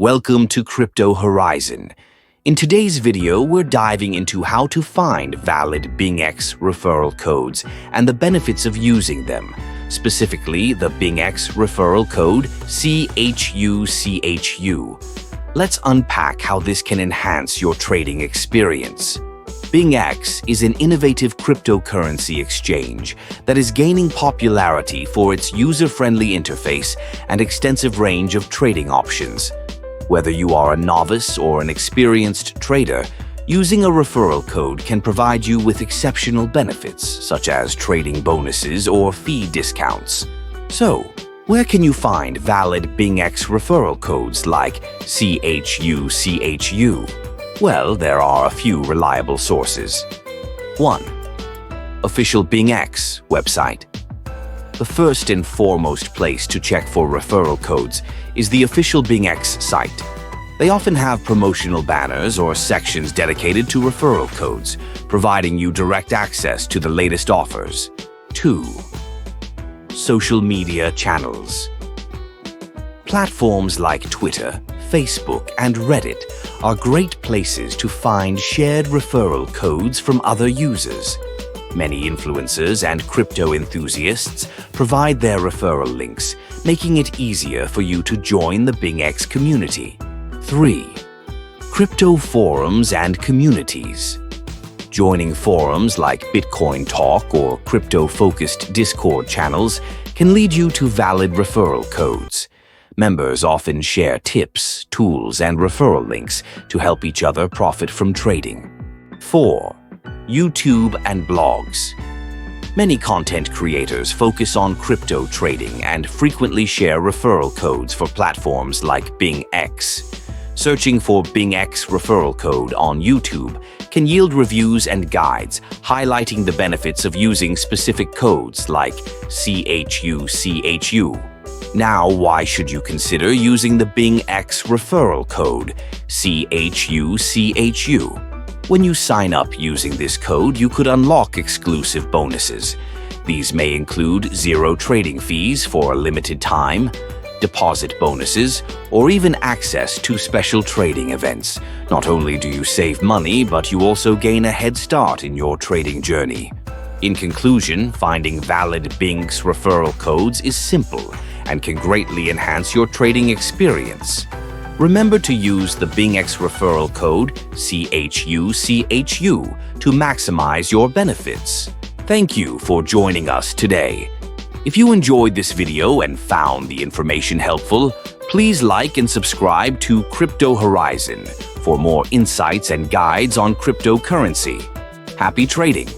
Welcome to Crypto Horizon. In today's video, we're diving into how to find valid BingX referral codes and the benefits of using them, specifically the BingX referral code CHUCHU. Let's unpack how this can enhance your trading experience. BingX is an innovative cryptocurrency exchange that is gaining popularity for its user-friendly interface and extensive range of trading options. Whether you are a novice or an experienced trader, using a referral code can provide you with exceptional benefits, such as trading bonuses or fee discounts. So, where can you find valid BingX referral codes like CHUCHU? Well, there are a few reliable sources. 1. Official BingX website. The first and foremost place to check for referral codes is the official BingX site. They often have promotional banners or sections dedicated to referral codes, providing you direct access to the latest offers. 2. Social media channels. Platforms like Twitter, Facebook, and Reddit are great places to find shared referral codes from other users. Many influencers and crypto enthusiasts provide their referral links, making it easier for you to join the BingX community. 3. Crypto forums and communities. Joining forums like Bitcoin Talk or crypto-focused Discord channels can lead you to valid referral codes. Members often share tips, tools, and referral links to help each other profit from trading. 4. YouTube and blogs. Many content creators focus on crypto trading and frequently share referral codes for platforms like BingX. Searching for BingX referral code on YouTube can yield reviews and guides highlighting the benefits of using specific codes like CHUCHU. Now, why should you consider using the BingX referral code CHUCHU? When you sign up using this code, you could unlock exclusive bonuses. These may include zero trading fees for a limited time, deposit bonuses, or even access to special trading events. Not only do you save money, but you also gain a head start in your trading journey. In conclusion, finding valid BingX referral codes is simple and can greatly enhance your trading experience. Remember to use the BingX referral code CHUCHU to maximize your benefits. Thank you for joining us today. If you enjoyed this video and found the information helpful, please like and subscribe to Crypto Horizon for more insights and guides on cryptocurrency. Happy trading!